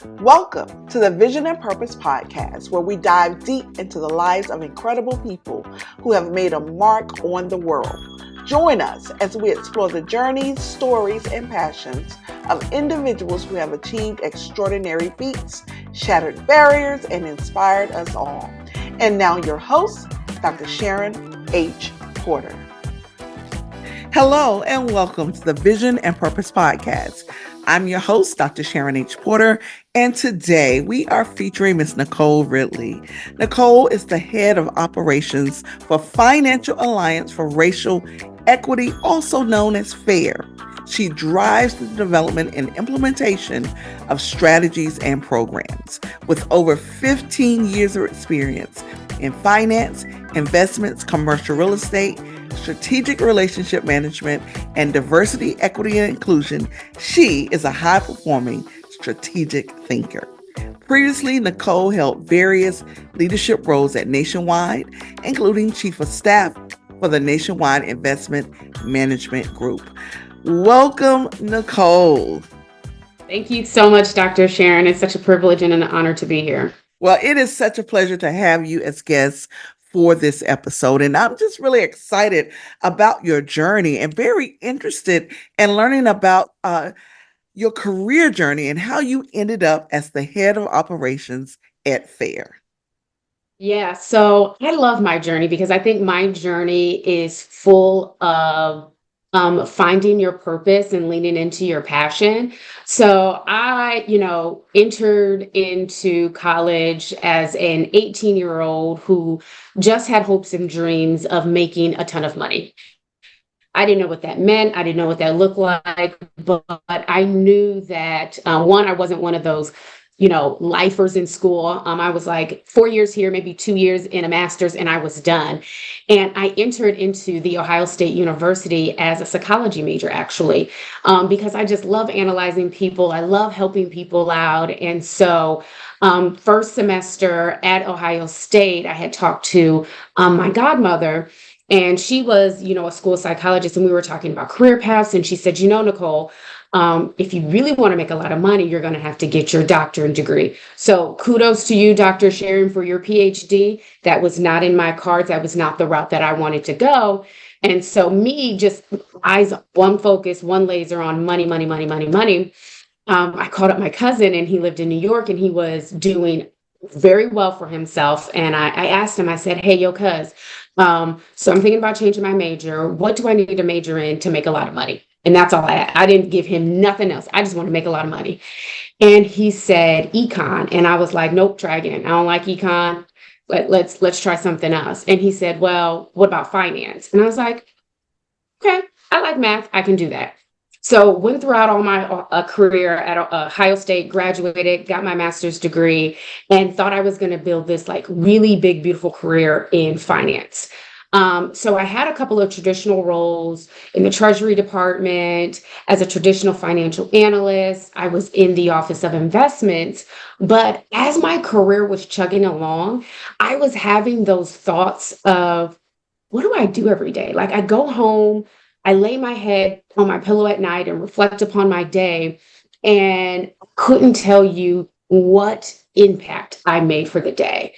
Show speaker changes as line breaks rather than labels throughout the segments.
Welcome to the Vision and Purpose podcast, where we dive deep into the lives of incredible people who have made a mark on the world. Join us as we explore the journeys, stories, and passions of individuals who have achieved extraordinary feats, shattered barriers, and inspired us all. And now your host, Dr. Sharon H. Porter. Hello, and welcome to the Vision and Purpose podcast. I'm your host, Dr. Sharon H. Porter, and today we are featuring Ms. Nicole Ridley. Nicole is the head of operations for Financial Alliance for Racial Equity, also known as FAIR. She drives the development and implementation of strategies and programs. With over 15 years of experience in finance, investments, commercial real estate, strategic relationship management, and diversity, equity, and inclusion, she is a high-performing strategic thinker. Previously, Nicole held various leadership roles at Nationwide, including Chief of Staff for the Nationwide Investment Management Group. Welcome, Nicole.
Thank you so much, Dr. Sharon. It's such a privilege and an honor to be here.
Well, it is such a pleasure to have you as guests for this episode. And I'm just really excited about your journey and very interested in learning about your career journey and how you ended up as the head of operations at FAIR.
Yeah, so I love my journey because I think my journey is full of finding your purpose and leaning into your passion. So I, entered into college as an 18-year-old who just had hopes and dreams of making a ton of money. I didn't know what that meant. I didn't know what that looked like, but I knew that one, I wasn't one of those lifers in school. I was like 4 years here, maybe 2 years in a master's, and I was done. And I entered into the Ohio State University as a psychology major, actually, because I just love analyzing people. I love helping people out. And so first semester at Ohio State, I had talked to my godmother, and she was, a school psychologist, and we were talking about career paths. And she said, Nicole, if you really want to make a lot of money, you're going to have to get your doctorate degree. So kudos to you, Dr. Sharon, for your PhD. That was not in my cards. That was not the route that I wanted to go. And so me, just eyes, one focus, one laser on money, money, money, money, money. I called up my cousin, and he lived in New York, and he was doing very well for himself. And I asked him, I said, hey, yo, cuz, so I'm thinking about changing my major. What do I need to major in to make a lot of money? And that's all I had. I didn't give him nothing else. I just want to make a lot of money. And he said, econ. And I was like, nope, try again. I don't like econ. Let's try something else. And he said, well, what about finance? And I was like, okay, I like math. I can do that. So went throughout all my career at Ohio State, graduated, got my master's degree, and thought I was going to build this like really big, beautiful career in finance. So I had a couple of traditional roles in the Treasury Department as a traditional financial analyst. I was in the Office of Investments. But as my career was chugging along, I was having those thoughts of, what do I do every day? Like I go home, I lay my head on my pillow at night and reflect upon my day, and couldn't tell you what impact I made for the day.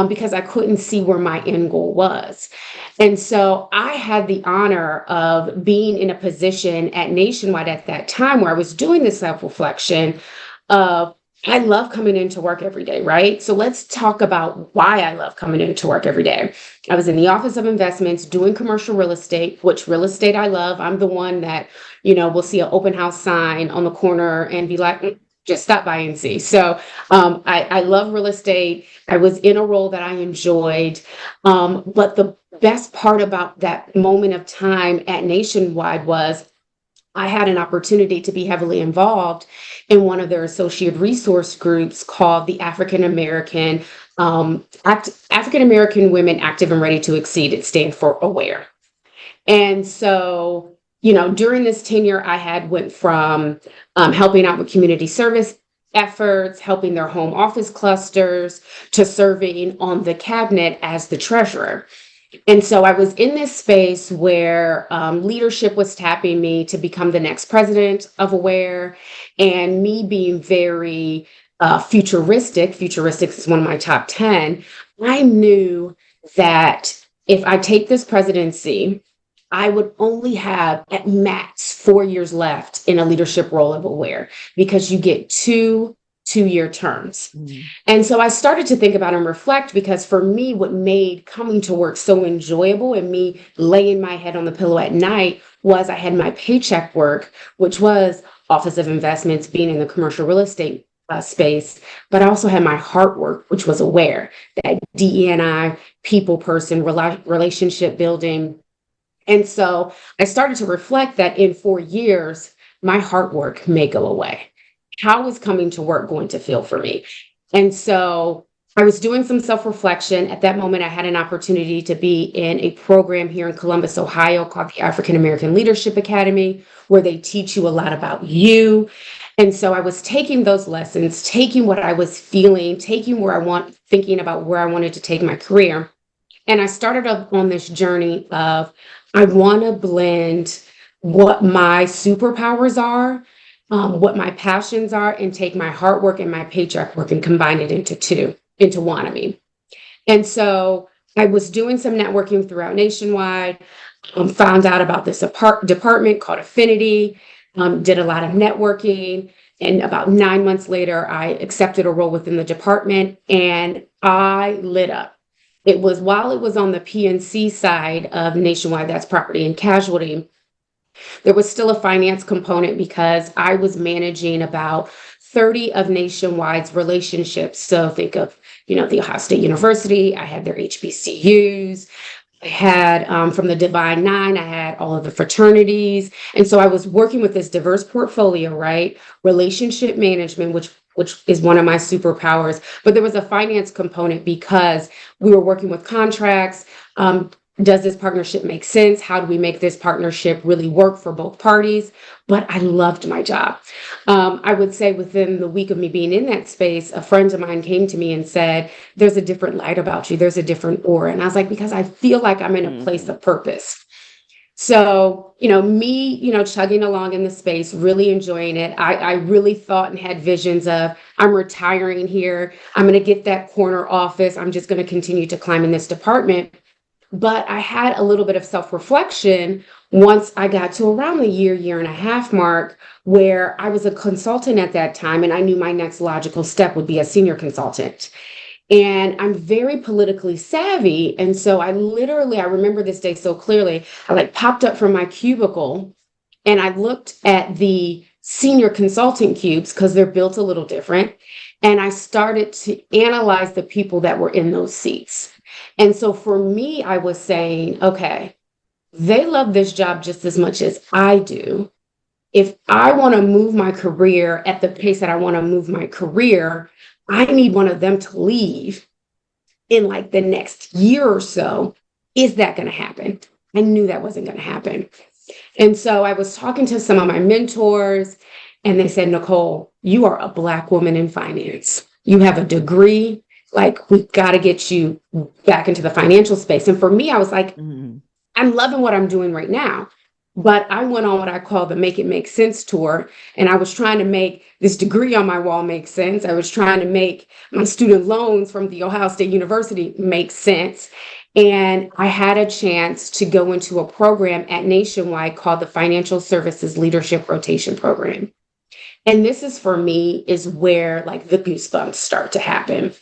Because I couldn't see where my end goal was. And so I had the honor of being in a position at Nationwide at that time where I was doing this self-reflection of, I love coming into work every day, right? So let's talk about why I love coming into work every day. I was in the Office of Investments doing commercial real estate, which real estate I love. I'm the one that, will see an open house sign on the corner and be like, just stop by and see. So I love real estate. I was in a role that I enjoyed. But the best part about that moment of time at Nationwide was I had an opportunity to be heavily involved in one of their associate resource groups called the African American Women Active and Ready to Exceed. It stands for AWARE. And so during this tenure, I went from helping out with community service efforts, helping their home office clusters, to serving on the cabinet as the treasurer. And so I was in this space where leadership was tapping me to become the next president of AWARE, and me being very Futuristic is one of my top 10. I knew that if I take this presidency, I would only have at max 4 years left in a leadership role of Aware, because you get two-year terms. And so I started to think about and reflect, because for me, what made coming to work so enjoyable and me laying my head on the pillow at night was I had my paycheck work, which was Office of Investments, being in the commercial real estate space, but I also had my heart work, which was Aware, that DE&I, people person, relationship building. And so I started to reflect that in 4 years, my heart work may go away. How is coming to work going to feel for me? And so I was doing some self-reflection. At that moment, I had an opportunity to be in a program here in Columbus, Ohio, called the African American Leadership Academy, where they teach you a lot about you. And so I was taking those lessons, taking what I was feeling, thinking about where I wanted to take my career. And I started up on this journey of, I want to blend what my superpowers are, what my passions are, and take my heart work and my paycheck work and combine it into one. And so I was doing some networking throughout Nationwide, found out about this department called Affinity, did a lot of networking. And about 9 months later, I accepted a role within the department, and I lit up. It was while it was on the PNC side of Nationwide, that's property and casualty, there was still a finance component, because I was managing about 30 of Nationwide's relationships. So think of, the Ohio State University, I had their HBCUs, I had from the Divine Nine, I had all of the fraternities. And so I was working with this diverse portfolio, right? Relationship management, which is one of my superpowers. But there was a finance component, because we were working with contracts. Does this partnership make sense? How do we make this partnership really work for both parties? But I loved my job. I would say within the week of me being in that space, a friend of mine came to me and said, there's a different light about you. There's a different aura. And I was like, because I feel like I'm in a place of purpose. So, me, chugging along in the space, really enjoying it. I really thought and had visions of, I'm retiring here. I'm going to get that corner office. I'm just going to continue to climb in this department. But I had a little bit of self-reflection once I got to around the year and a half mark, where I was a consultant at that time, and I knew my next logical step would be a senior consultant. And I'm very politically savvy. And so I remember this day so clearly. I popped up from my cubicle, and I looked at the senior consultant cubes, because they're built a little different. And I started to analyze the people that were in those seats. And so for me, I was saying, okay, they love this job just as much as I do. If I want to move my career at the pace that I want to move my career, I need one of them to leave in the next year or so. Is that going to happen? I knew that wasn't going to happen. And so I was talking to some of my mentors, and they said, Nicole, you are a Black woman in finance. You have a degree. We've got to get you back into the financial space. And for me, I was like, I'm loving what I'm doing right now. But I went on what I call the Make It Make Sense tour. And I was trying to make this degree on my wall make sense. I was trying to make my student loans from the Ohio State University make sense. And I had a chance to go into a program at Nationwide called the Financial Services Leadership Rotation Program. And this is, for me, is where the goosebumps start to happen.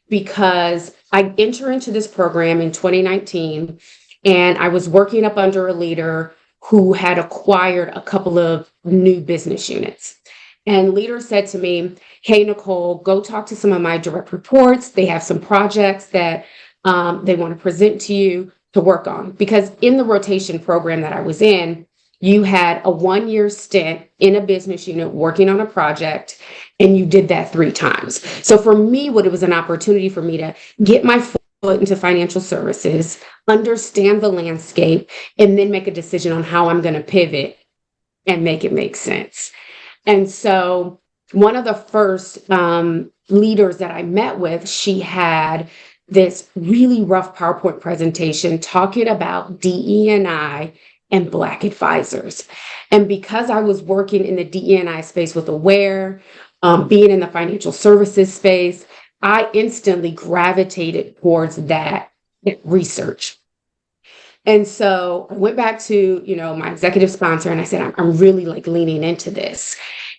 Because I enter into this program in 2019, and I was working up under a leader who had acquired a couple of new business units. And leader said to me, hey, Nicole, go talk to some of my direct reports. They have some projects that they want to present to you to work on. Because in the rotation program that I was in, you had a 1-year stint in a business unit working on a project, and you did that 3 times. So for me, it was an opportunity for me to get my foot into financial services, understand the landscape, and then make a decision on how I'm going to pivot and make it make sense. And so one of the first leaders that I met with, she had this really rough PowerPoint presentation talking about DE&I and Black advisors. And because I was working in the DE&I space with Aware, being in the financial services space, I instantly gravitated towards that research. And so I went back to, my executive sponsor and I said, I'm really like leaning into this.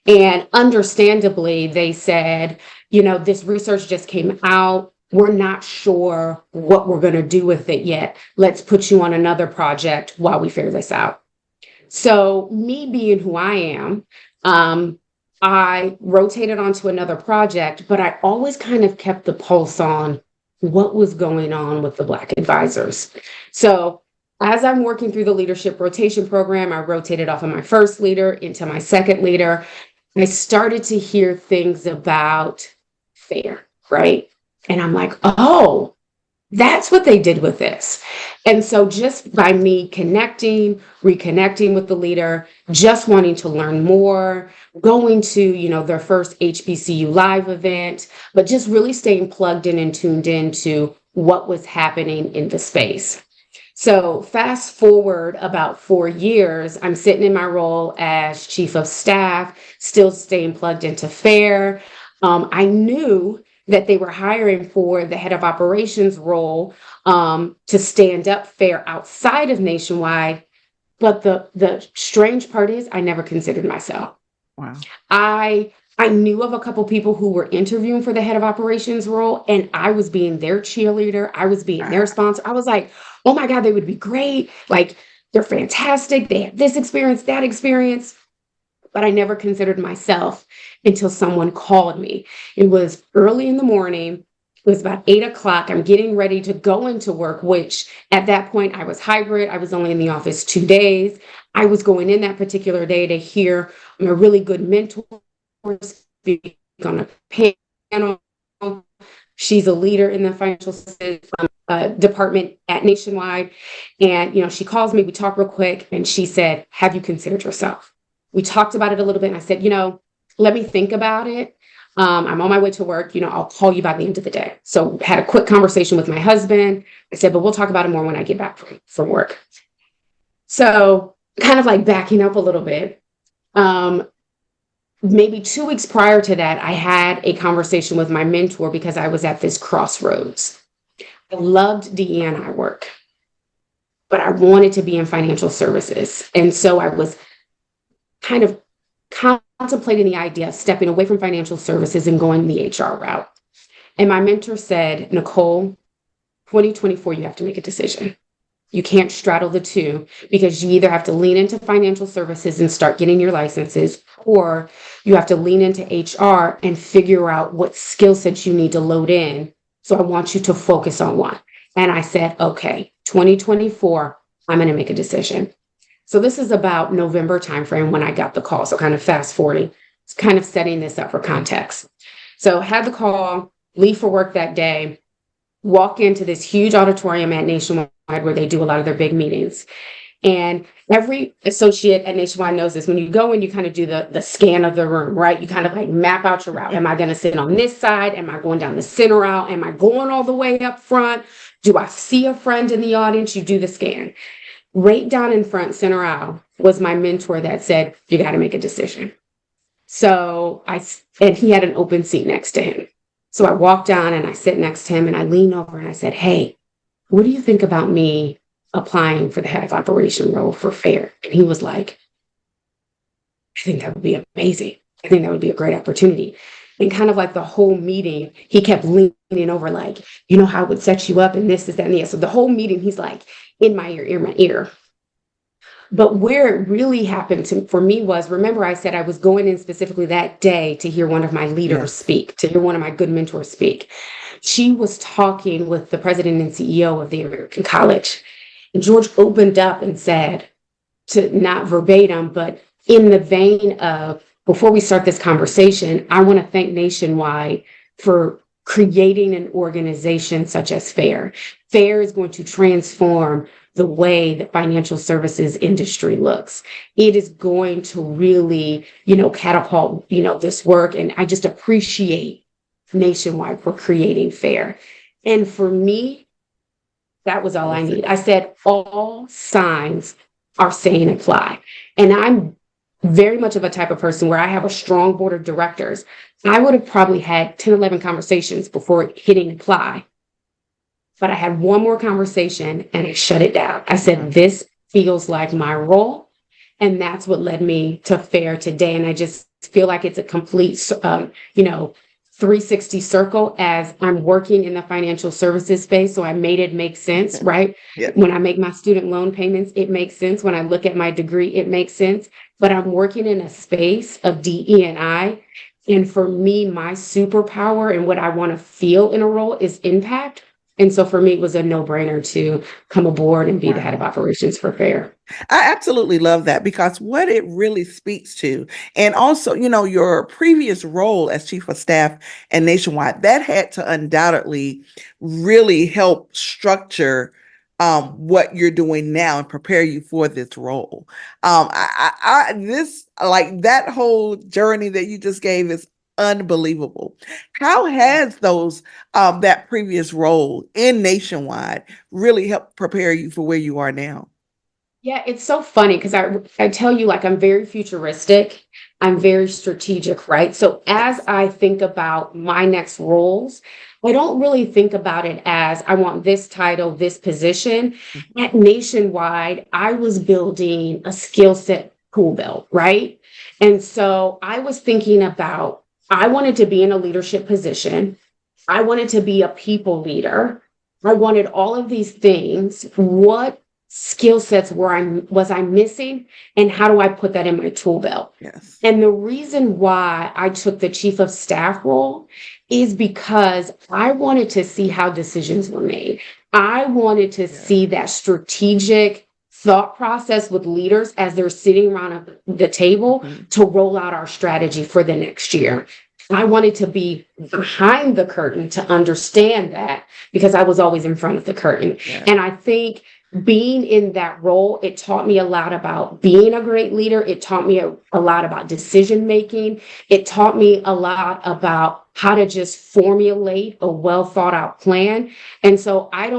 And understandably, they said, this research just came out. We're not sure what we're going to do with it yet. Let's put you on another project while we figure this out. So me being who I am, I rotated onto another project, but I always kind of kept the pulse on what was going on with the Black advisors. So as I'm working through the leadership rotation program, I rotated off of my first leader into my second leader. I started to hear things about FAIR, right? And I'm like, oh, that's what they did with this. And so just by me reconnecting with the leader, just wanting to learn more, going to, their first HBCU live event, but just really staying plugged in and tuned into what was happening in the space. So fast forward about 4 years, I'm sitting in my role as chief of staff, still staying plugged into FAIR. I knew that they were hiring for the head of operations role to stand up FAIR outside of Nationwide. But the strange part is I never considered myself.
Wow.
I knew of a couple people who were interviewing for the head of operations role, and I was being their cheerleader. I was being their sponsor. I was like, oh my God, they would be great. Like, they're fantastic. They have this experience, that experience. But I never considered myself until someone called me. It was early in the morning. It was about 8 o'clock. I'm getting ready to go into work, which at that point I was hybrid. I was only in the office 2 days. I was going in that particular day to hear a really good mentor speak on a panel. She's a leader in the financial department at Nationwide. And, she calls me, we talk real quick, and she said, have you considered yourself? We talked about it a little bit, and I said, let me think about it. I'm on my way to work, I'll call you by the end of the day. So had a quick conversation with my husband. I said, but we'll talk about it more when I get back from work. So kind of like backing up a little bit, maybe 2 weeks prior to that, I had a conversation with my mentor because I was at this crossroads. I loved DE&I work, but I wanted to be in financial services. And so I was kind of contemplating the idea of stepping away from financial services and going the HR route. And my mentor said, Nicole, 2024, you have to make a decision. You can't straddle the two because you either have to lean into financial services and start getting your licenses, or you have to lean into HR and figure out what skill sets you need to load in. So I want you to focus on one. And I said, okay, 2024, I'm going to make a decision. So this is about November timeframe when I got the call. So kind of fast forwarding, it's kind of setting this up for context. So had the call, leave for work that day, walk into this huge auditorium at Nationwide where they do a lot of their big meetings. And every associate at Nationwide knows this. When you go in, you kind of do the scan of the room, right? You kind of like map out your route. Am I going to sit on this side? Am I going down the center aisle? Am I going all the way up front? Do I see a friend in the audience? You do the scan. Right down in front, center aisle, was my mentor that said, you got to make a decision. So and he had an open seat next to him. So I walked down and I sit next to him and I lean over and I said, hey, what do you think about me applying for the head of operation role for FAIR? And he was like, I think that would be amazing. I think that would be a great opportunity. And kind of like the whole meeting, he kept leaning over like, how it would set you up and this, that, and the other. So the whole meeting, he's like, in my ear. But where it really happened for me was, remember I said I was going in specifically that day to hear one of my leaders speak, to hear one of my good mentors speak. She was talking with the president and CEO of the American College. And George opened up and said, to not verbatim, but in the vein of, before we start this conversation, I want to thank Nationwide for creating an organization such as FAIR. FAIR is going to transform the way the financial services industry looks. It is going to really, catapult, this work. And I just appreciate Nationwide for creating FAIR. And for me, that was all I need. I said, all signs are saying apply. And I'm very much of a type of person where I have a strong board of directors. I would have probably had 10, 11 conversations before hitting apply. But I had one more conversation and I shut it down. I said, this feels like my role. And that's what led me to FAIR today. And I just feel like it's a complete, 360 circle as I'm working in the financial services space. So I made it make sense, right?
Yeah.
When I make my student loan payments, it makes sense. When I look at my degree, it makes sense. But I'm working in a space of DE&I. And for me, my superpower and what I want to feel in a role is impact. And so for me, it was a no-brainer to come aboard and be the head of operations for FAIR.
I absolutely love that, because what it really speaks to, and also, your previous role as chief of staff and Nationwide, that had to undoubtedly really help structure what you're doing now and prepare you for this role. This, like, that whole journey that you just gave is unbelievable. How has that previous role in Nationwide really helped prepare you for where you are now?
Yeah, it's so funny because I tell you, like, I'm very futuristic. I'm very strategic, right? So as I think about my next roles, I don't really think about it as I want this title, this position. At Nationwide, I was building a skill set tool belt, right? And so I was thinking about, I wanted to be in a leadership position. I wanted to be a people leader. I wanted all of these things. What skill sets was I missing, and how do I put that in my tool belt?
Yes.
And the reason why I took the chief of staff role is because I wanted to see how decisions were made. I wanted to see that strategic thought process with leaders as they're sitting around the table to roll out our strategy for the next year. I wanted to be behind the curtain to understand that, because I was always in front of the curtain.
Yeah.
And I think being in that role, it taught me a lot about being a great leader. It taught me a lot about decision making. It taught me a lot about how to just formulate a well thought out plan. And so I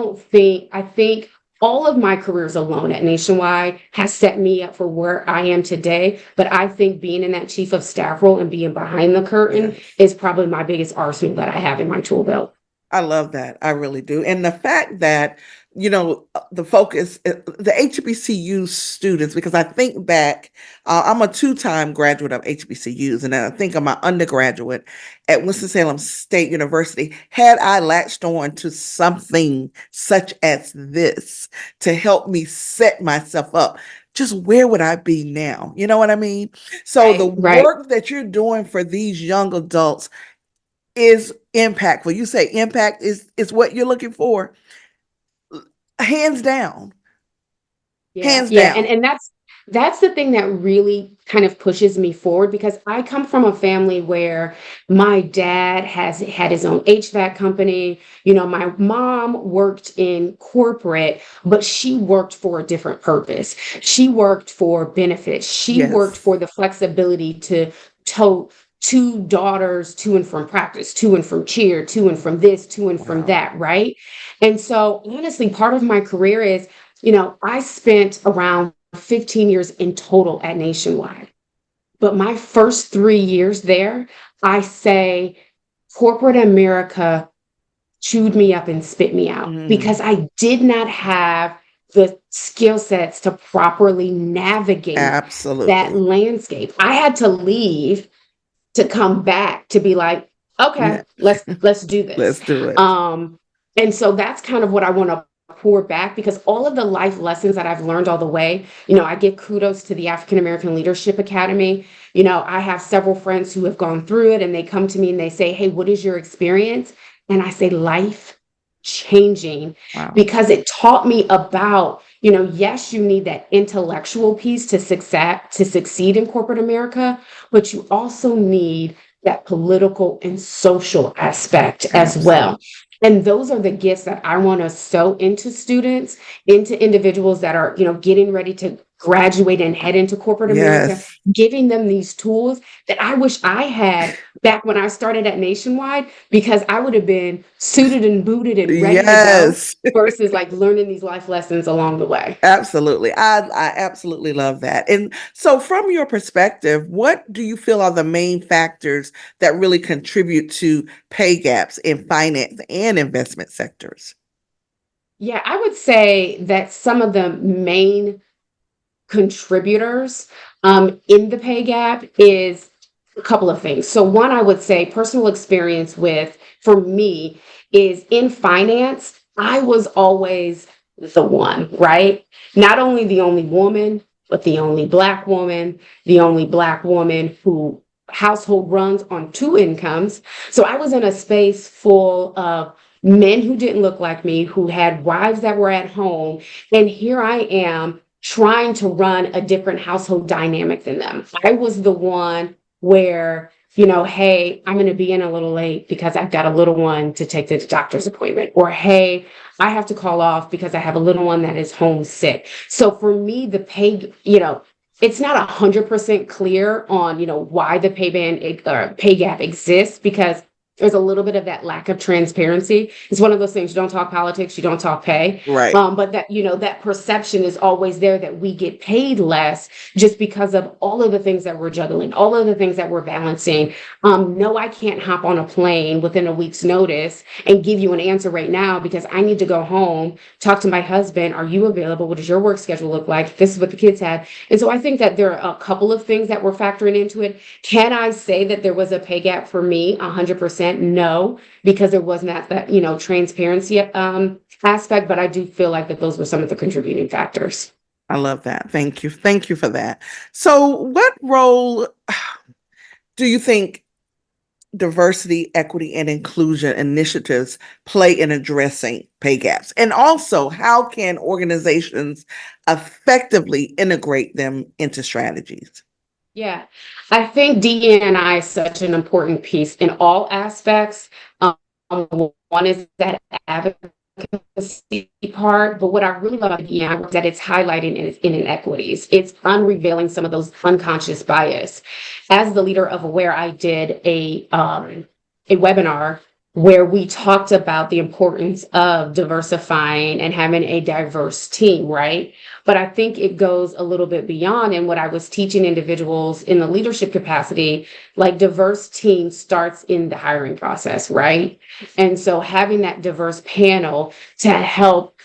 think all of my careers alone at Nationwide has set me up for where I am today. But I think being in that chief of staff role and being behind the curtain is probably my biggest arsenal that I have in my tool belt.
I love that. I really do. And the fact that, the focus, the HBCU students, because I think back, I'm a 2-time graduate of HBCUs, and I think of my undergraduate at Winston-Salem State University. Had I latched on to something such as this to help me set myself up, just where would I be now? You know what I mean? So the work that you're doing for these young adults is impactful. You say impact is what you're looking for. Hands down. Hands down.
And that's the thing that really kind of pushes me forward, because I come from a family where my dad has had his own HVAC company. My mom worked in corporate, but she worked for a different purpose. She worked for benefits. She worked for the flexibility to tote 2 daughters to and from practice, to and from cheer, to and from this, to and from that, right? And so honestly, part of my career is, I spent around 15 years in total at Nationwide. But my first 3 years there, I say corporate America chewed me up and spit me out, because I did not have the skill sets to properly navigate that landscape. I had to leave to come back to be like, okay, let's do this.
Let's do it.
And so that's kind of what I want to pour back, because all of the life lessons that I've learned all the way, I give kudos to the African American Leadership Academy. I have several friends who have gone through it, and they come to me and they say, hey, what is your experience? And I say, life changing, because it taught me about, yes, you need that intellectual piece to succeed in corporate America, but you also need that political and social aspect as well. And those are the gifts that I want to sow into students, into individuals that are, getting ready to graduate and head into corporate America,
Yes.
giving them these tools that I wish I had back when I started at Nationwide, because I would have been suited and booted and ready to go
Yes.
versus like learning these life lessons along the way.
Absolutely. I absolutely love that. And so, from your perspective, what do you feel are the main factors that really contribute to pay gaps in finance and investment sectors?
Yeah, I would say that some of the main contributors in the pay gap is a couple of things. So, one, I would say personal experience with, for me, is in finance. I was always the one, right? Not only the only woman, but the only Black woman who household runs on two incomes. So, I was in a space full of men who didn't look like me, who had wives that were at home. And here I am trying to run a different household dynamic than them. I was the one where, hey, I'm going to be in a little late because I've got a little one to take to the doctor's appointment. Or, hey, I have to call off because I have a little one that is homesick. So for me, the pay, it's not 100% clear on, why the pay gap exists, because there's a little bit of that lack of transparency. It's one of those things, you don't talk politics, you don't talk pay.
Right.
But that, that perception is always there that we get paid less just because of all of the things that we're juggling, all of the things that we're balancing. No, I can't hop on a plane within a week's notice and give you an answer right now because I need to go home, talk to my husband. Are you available? What does your work schedule look like? This is what the kids have. And so I think that there are a couple of things that we're factoring into it. Can I say that there was a pay gap for me? 100%. No, because there wasn't that transparency aspect, but I do feel like that those were some of the contributing factors.
I love that. Thank you. Thank you for that. So, what role do you think diversity, equity, and inclusion initiatives play in addressing pay gaps? And also, how can organizations effectively integrate them into strategies?
Yeah, I think DE&I is such an important piece in all aspects. One is that advocacy part, but what I really love about DEI is that it's highlighting inequities. It's unrevealing some of those unconscious bias. As the leader of Aware, I did a webinar where we talked about the importance of diversifying and having a diverse team, right? But I think it goes a little bit beyond. And what I was teaching individuals in the leadership capacity, like diverse team starts in the hiring process, right? And so having that diverse panel to help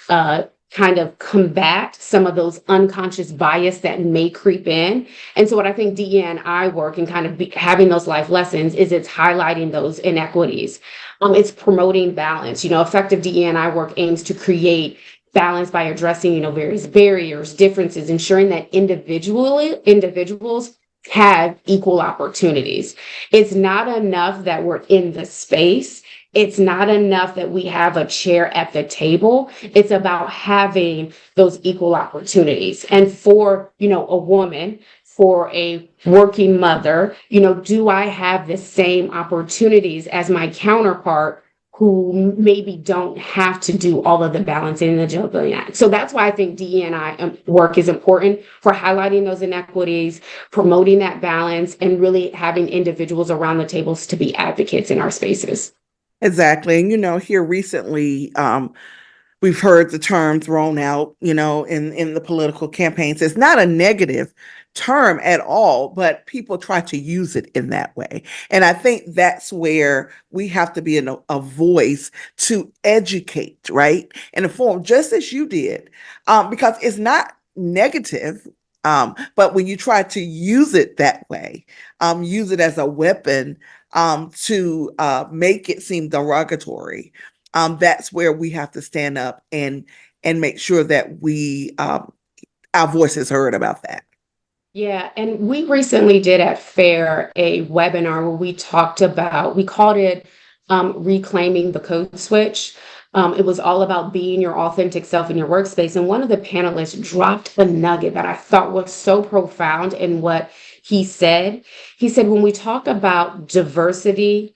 kind of combat some of those unconscious bias that may creep in. And so what I think DE&I work and kind of having those life lessons is it's highlighting those inequities. It's promoting balance. Effective DE&I work aims to create balance by addressing, various barriers, differences, ensuring that individuals have equal opportunities. It's not enough that we're in the space. It's not enough that we have a chair at the table. It's about having those equal opportunities. And for, a woman, for a working mother, do I have the same opportunities as my counterpart who maybe don't have to do all of the balancing and the juggling act? So that's why I think DE&I work is important for highlighting those inequities, promoting that balance, and really having individuals around the tables to be advocates in our spaces.
Exactly. And here recently, we've heard the term thrown out, in the political campaigns. It's not a negative term at all, but people try to use it in that way. And I think that's where we have to be a voice to educate, right? And inform, just as you did, because it's not negative. But when you try to use it that way, use it as a weapon to make it seem derogatory, that's where we have to stand up and make sure that our voice is heard about that.
Yeah, and we recently did at FAIR a webinar where we called it Reclaiming the Code Switch. It was all about being your authentic self in your workspace. And one of the panelists dropped a nugget that I thought was so profound in what he said. He said, when we talk about diversity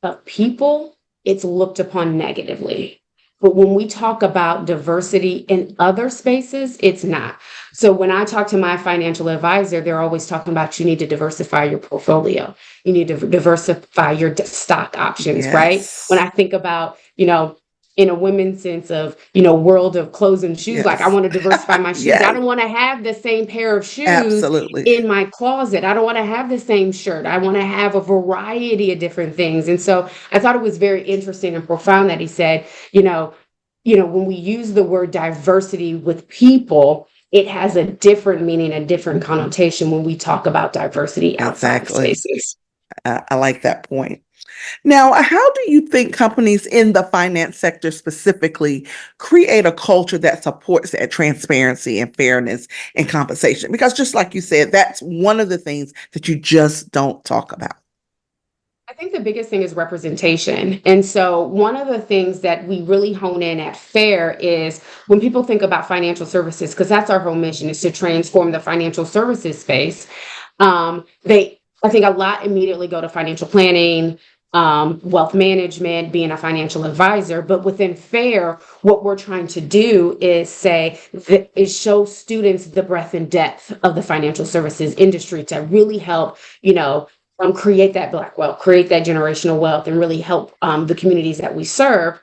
of people, it's looked upon negatively. But when we talk about diversity in other spaces, it's not. So when I talk to my financial advisor, they're always talking about you need to diversify your portfolio. You need to diversify your stock options, right? When
Yes.
I think about, in a women's sense of, world of clothes and shoes, like I
Yes.
want to diversify my shoes. I
Yes.
don't want to have the same pair of shoes
Absolutely.
in my closet. I don't want to have the same shirt. I want to have a variety of different things. And so I thought it was very interesting and profound that he said, when we use the word diversity with people, it has a different meaning, a different connotation when we talk about diversity outside of
Exactly.
spaces.
I like that point. Now, how do you think companies in the finance sector specifically create a culture that supports that transparency and fairness in compensation? Because just like you said, that's one of the things that you just don't talk about.
I think the biggest thing is representation. And so, one of the things that we really hone in at FAIR is when people think about financial services, because that's our whole mission is to transform the financial services space. I think a lot immediately go to financial planning, wealth management, being a financial advisor. But within FAIR, what we're trying to do is is show students the breadth and depth of the financial services industry to really help, create that Black wealth, create that generational wealth, and really help the communities that we serve.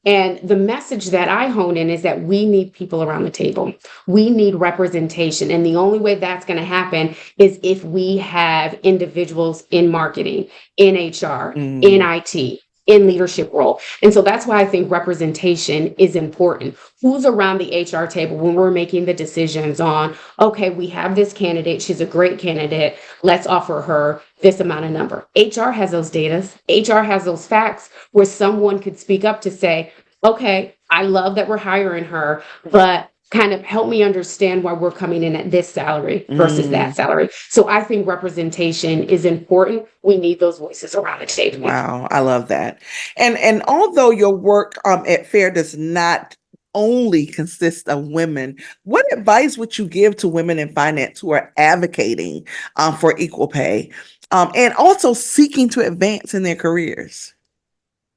And the message that I hone in is that we need people around the table. We need representation. And the only way that's going to happen is if we have individuals in marketing, in HR, in
Mm,
IT, in leadership role. And so that's why I think representation is important. Who's around the HR table when we're making the decisions on, okay, we have this candidate. She's a great candidate. Let's offer her this amount of number. HR has those data. HR has those facts where someone could speak up to say, okay, I love that we're hiring her, but kind of help me understand why we're coming in at this salary versus that
mm.
salary. So I think representation is important. We need those voices around the table.
Wow, I love that. And although your work at FAIR does not only consist of women, what advice would you give to women in finance who are advocating for equal pay and also seeking to advance in their careers?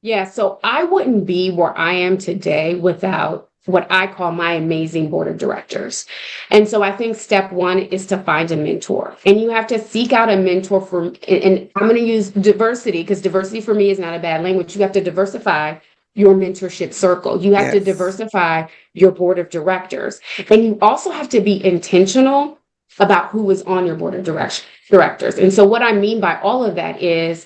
Yeah, so I wouldn't be where I am today without what I call my amazing board of directors. And so I think step one is to find a mentor. And you have to seek out a mentor and I'm going to use diversity because diversity for me is not a bad language. You have to diversify your mentorship circle. You have to
Yes.
diversify your board of directors. And you also have to be intentional about who is on your board of directors. And so what I mean by all of that is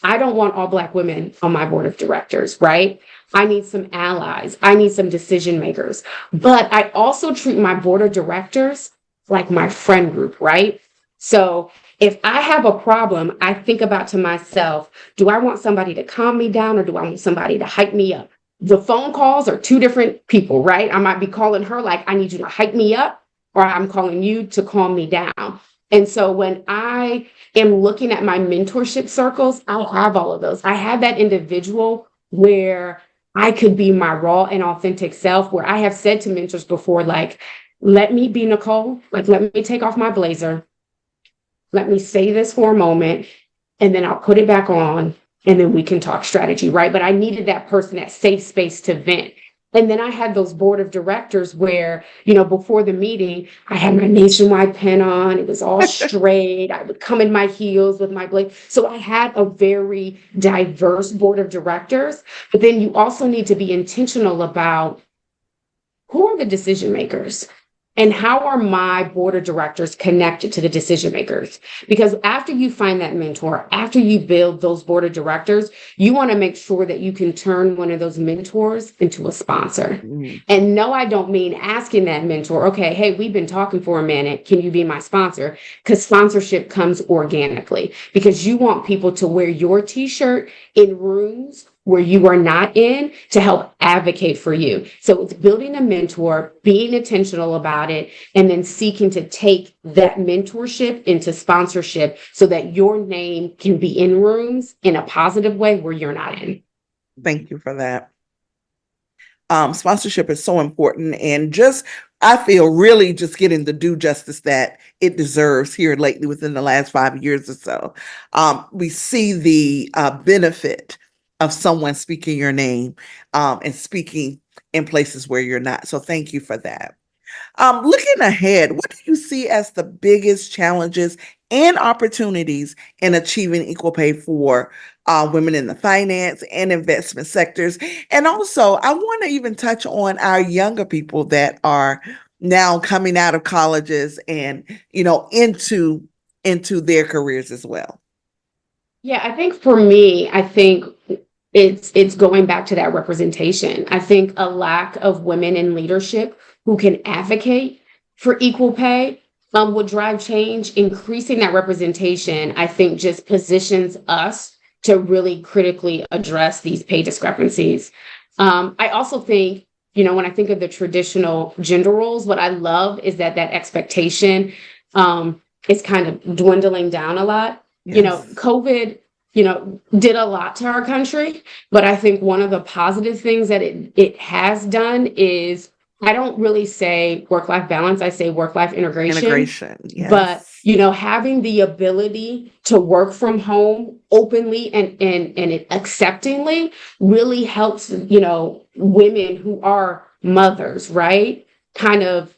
I don't want all Black women on my board of directors, right? I need some allies. I need some decision makers. But I also treat my board of directors like my friend group, right? So if I have a problem, I think about to myself, do I want somebody to calm me down or do I want somebody to hype me up? The phone calls are two different people, right? I might be calling her like, I need you to hype me up, or I'm calling you to calm me down. And so when I am looking at my mentorship circles, I have all of those. I have that individual where I could be my raw and authentic self, where I have said to mentors before, like, let me be Nicole, like, let me take off my blazer, let me say this for a moment, and then I'll put it back on, and then we can talk strategy, right? But I needed that person, that safe space to vent. And then I had those board of directors where, before the meeting, I had my nationwide pen on. It was all straight. I would come in my heels with my blade. So I had a very diverse board of directors. But then you also need to be intentional about who are the decision makers and how are my board of directors connected to the decision makers? Because after you find that mentor, after you build those board of directors, you want to make sure that you can turn one of those mentors into a sponsor.
Mm.
And no, I don't mean asking that mentor, okay, hey, we've been talking for a minute. Can you be my sponsor? Because sponsorship comes organically because you want people to wear your t-shirt in rooms where you are not in to help advocate for you. So it's building a mentor, being intentional about it, and then seeking to take that mentorship into sponsorship so that your name can be in rooms in a positive way where you're not in.
Thank you for that. Sponsorship is so important and just I feel really just getting the due justice that it deserves here lately within the last 5 years or so. We see the benefit of someone speaking your name, and speaking in places where you're not. So thank you for that. Looking ahead, what do you see as the biggest challenges and opportunities in achieving equal pay for women in the finance and investment sectors? And also, I want to even touch on our younger people that are now coming out of colleges and into their careers as well.
Yeah, I think for me, I think it's going back to that representation. I think a lack of women in leadership who can advocate for equal pay would drive change. Increasing that representation, I think, just positions us to really critically address these pay discrepancies. I also think, when I think of the traditional gender roles, what I love is that expectation is kind of dwindling down a lot.
Yes.
COVID, did a lot to our country, but I think one of the positive things that it has done is I don't really say work-life balance, I say work-life integration.
Integration.
But,
Yes.
having the ability to work from home openly and it acceptingly really helps, women who are mothers, right? Kind of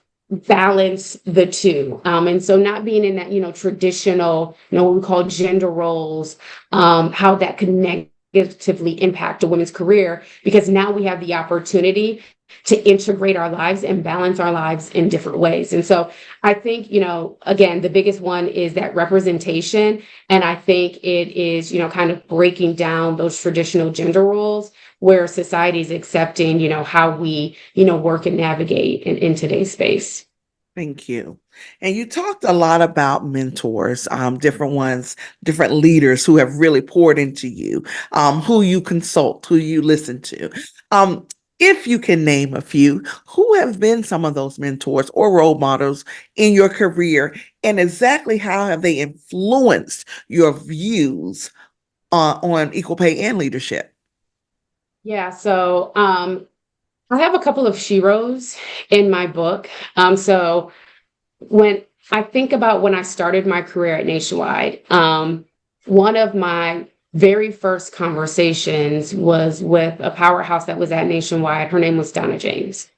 balance the two. And so not being in that, traditional, what we call gender roles, how that could negatively impact a woman's career, because now we have the opportunity to integrate our lives and balance our lives in different ways. And so I think, again, the biggest one is that representation. And I think it is, kind of breaking down those traditional gender roles where society is accepting, how we, work and navigate in today's space.
Thank you. And you talked a lot about mentors, different ones, different leaders who have really poured into you, who you consult, who you listen to. Um, if you can name a few, who have been some of those mentors or role models in your career, and exactly how have they influenced your views on equal pay and leadership?
Yeah, so I have a couple of sheroes in my book. So when I think about when I started my career at Nationwide, one of my very first conversations was with a powerhouse that was at Nationwide. Her name was Donna James.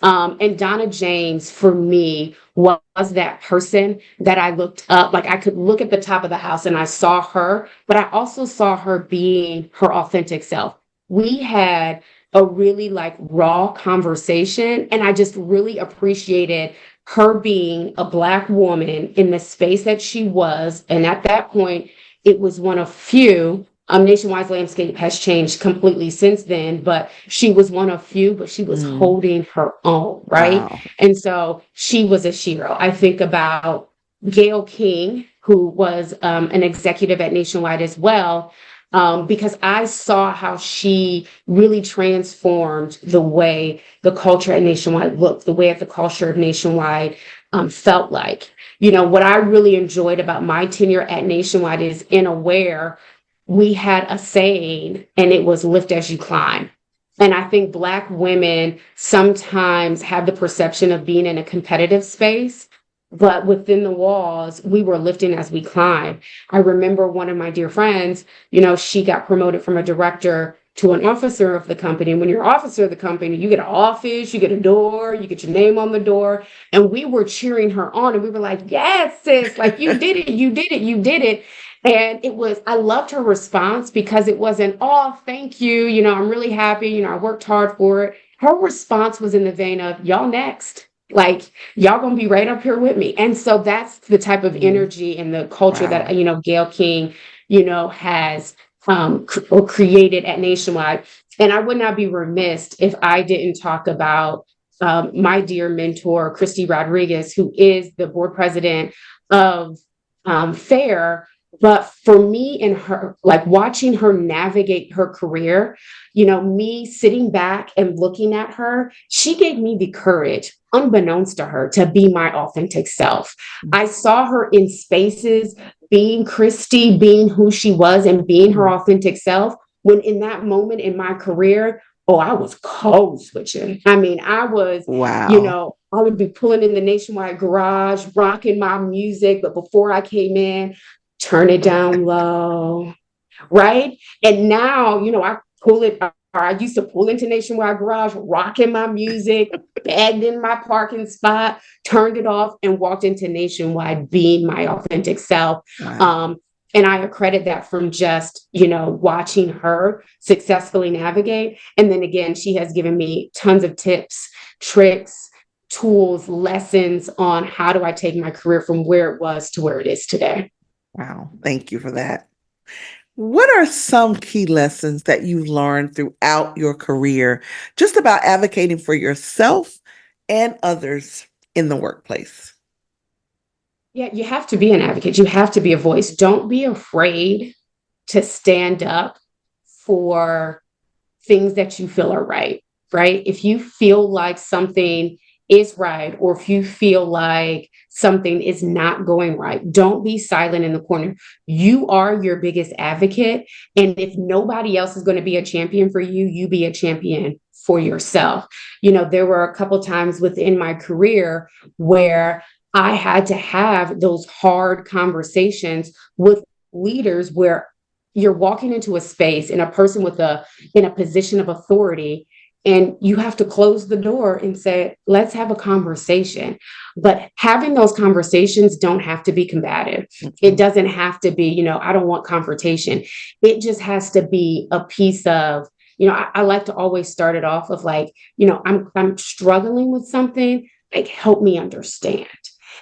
And Donna James, for me, was that person that I looked up. Like I could look at the top of the house and I saw her, but I also saw her being her authentic self. We had a really like raw conversation, and I just really appreciated her being a Black woman in the space that she was. And at that point, it was one of few. Nationwide's landscape has changed completely since then, but she was one of few, but she was
Mm,
holding her own, right?
wow.
And so she was a shero. I think about Gail King, who was an executive at Nationwide as well, because I saw how she really transformed the way the culture at Nationwide looked, the way the culture of Nationwide felt like. What I really enjoyed about my tenure at Nationwide is in Aware, we had a saying, and it was lift as you climb. And I think Black women sometimes have the perception of being in a competitive space, but within the walls, we were lifting as we climb. I remember one of my dear friends, she got promoted from a director to an officer of the company. And when you're an officer of the company, you get an office, you get a door, you get your name on the door. And we were cheering her on, and we were like, yes, sis, like you did it, you did it, you did it. And I loved her response because it wasn't, oh, thank you. I'm really happy. I worked hard for it. Her response was in the vein of, y'all next. Like, y'all gonna be right up here with me. And so that's the type of
Mm,
energy and the culture
wow.
that, Gail King, has or created at Nationwide. And I would not be remiss if I didn't talk about my dear mentor, Christy Rodriguez, who is the board president of FAIR. But for me and her, like watching her navigate her career, me sitting back and looking at her, she gave me the courage, unbeknownst to her, to be my authentic self. I saw her in spaces being Christy, being who she was, and being her
Mm,
authentic self. When in that moment in my career, oh, I was code switching. I mean,
wow.
I would be pulling in the Nationwide garage, rocking my music. But before I came in, turn it down low. right? And now, I pull it, or I used to pull into Nationwide Garage, rocking my music, bagged in my parking spot, turned it off, and walked into Nationwide being my authentic self.
Wow.
Um, and I accredit that from just, watching her successfully navigate. And then again, she has given me tons of tips, tricks, tools, lessons on how do I take my career from where it was to where it is today.
Wow. Thank you for that. What are some key lessons that you've learned throughout your career just about advocating for yourself and others in the workplace?
Yeah, you have to be an advocate. You have to be a voice. Don't be afraid to stand up for things that you feel are right, right? If you feel like something is right, or if you feel like something is not going right, don't be silent in the corner. You are your biggest advocate. And if nobody else is going to be a champion for you, you be a champion for yourself. There were a couple times within my career where I had to have those hard conversations with leaders where you're walking into a space and a person in a position of authority, and you have to close the door and say, let's have a conversation. But having those conversations don't have to be combative. It doesn't have to be, I don't want confrontation. It just has to be a piece of, I like to always start it off of like, I'm struggling with something, like help me understand.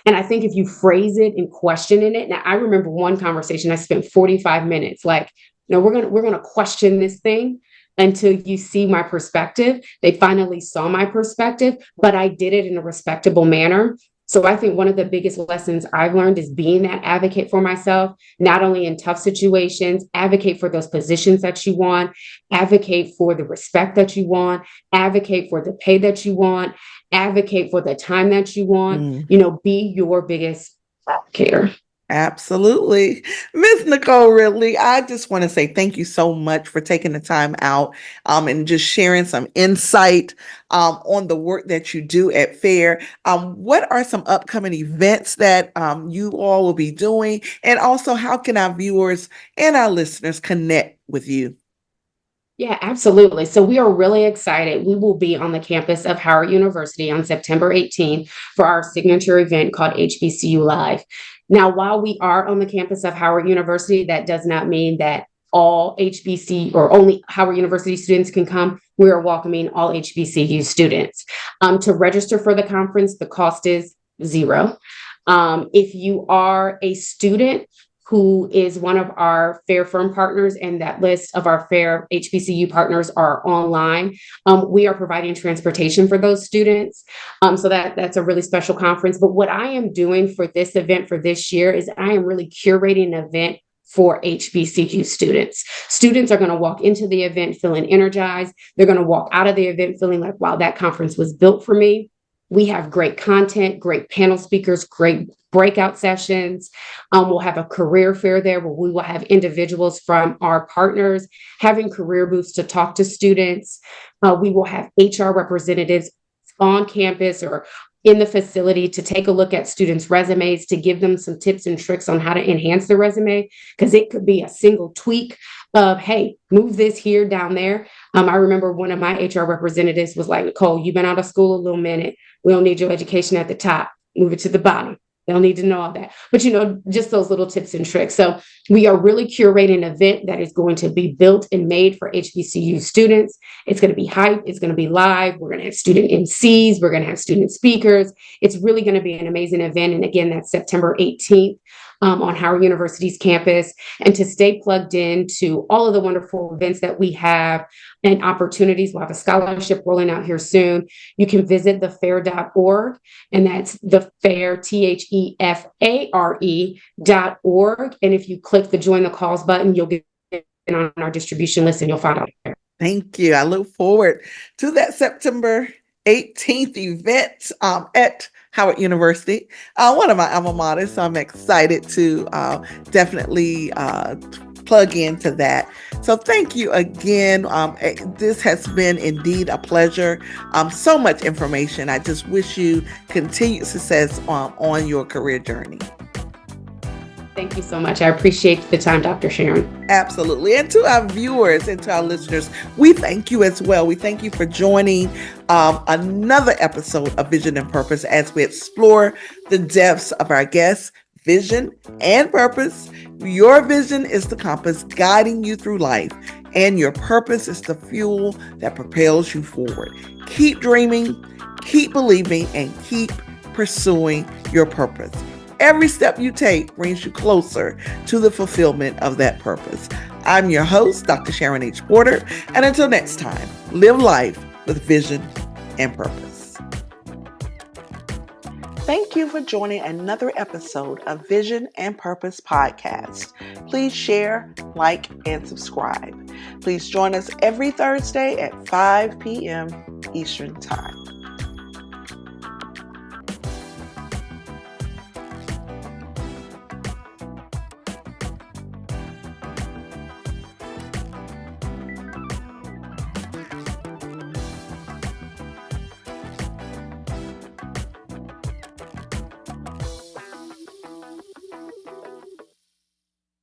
And I think if you phrase it and question in it, now I remember one conversation I spent 45 minutes like, we're gonna question this thing until you see my perspective. They finally saw my perspective, but I did it in a respectable manner. So I think one of the biggest lessons I've learned is being that advocate for myself, not only in tough situations, advocate for those positions that you want, advocate for the respect that you want, advocate for the pay that you want, advocate for the time that you want, be your biggest advocator.
Absolutely. Miss Nicole Ridley, I just want to say thank you so much for taking the time out and just sharing some insight on the work that you do at FAIR. What are some upcoming events that you all will be doing? And also, how can our viewers and our listeners connect with you?
Yeah, absolutely. So we are really excited. We will be on the campus of Howard University on September 18th for our signature event called HBCU Live. Now, while we are on the campus of Howard University, that does not mean that all HBC or only Howard University students can come. We are welcoming all HBCU students. To register for the conference, the cost is $0. If you are a student who is one of our FAIR Firm partners, and that list of our FAIR HBCU partners are online. We are providing transportation for those students. So that's a really special conference. But what I am doing for this event for this year is I am really curating an event for HBCU students. Students are going to walk into the event feeling energized. They're going to walk out of the event feeling like, wow, that conference was built for me. We have great content, great panel speakers, great breakout sessions. We'll have a career fair there where we will have individuals from our partners having career booths to talk to students. We will have HR representatives on campus or in the facility to take a look at students' resumes, to give them some tips and tricks on how to enhance their resume, because it could be a single tweak of, hey, move this here, down there. I remember one of my HR representatives was like, Nicole, you've been out of school a little minute. We don't need your education at the top. Move it to the bottom. They don't need to know all that. But, just those little tips and tricks. So we are really curating an event that is going to be built and made for HBCU students. It's going to be hype. It's going to be live. We're going to have student MCs. We're going to have student speakers. It's really going to be an amazing event. And again, that's September 18th. On Howard University's campus, and to stay plugged in to all of the wonderful events that we have and opportunities. We'll have a scholarship rolling out here soon. You can visit thefair.org, and that's the fair, THEFARE.org. And if you click the join the calls button, you'll get on our distribution list and you'll find out there.
Thank you. I look forward to that September 18th event at Howard University, one of my alma maters. So I'm excited to definitely plug into that. So thank you again. This has been indeed a pleasure. So much information. I just wish you continued success on your career journey.
Thank you so much. I appreciate the time, Dr. Sharon.
Absolutely. And to our viewers and to our listeners, we thank you as well. We thank you for joining another episode of Vision and Purpose as we explore the depths of our guests' vision and purpose. Your vision is the compass guiding you through life, and your purpose is the fuel that propels you forward. Keep dreaming, keep believing, and keep pursuing your purpose. Every step you take brings you closer to the fulfillment of that purpose. I'm your host, Dr. Sharon H. Porter, and until next time, live life with vision and purpose. Thank you for joining another episode of Vision and Purpose Podcast. Please share, like, and subscribe. Please join us every Thursday at 5 p.m. Eastern Time.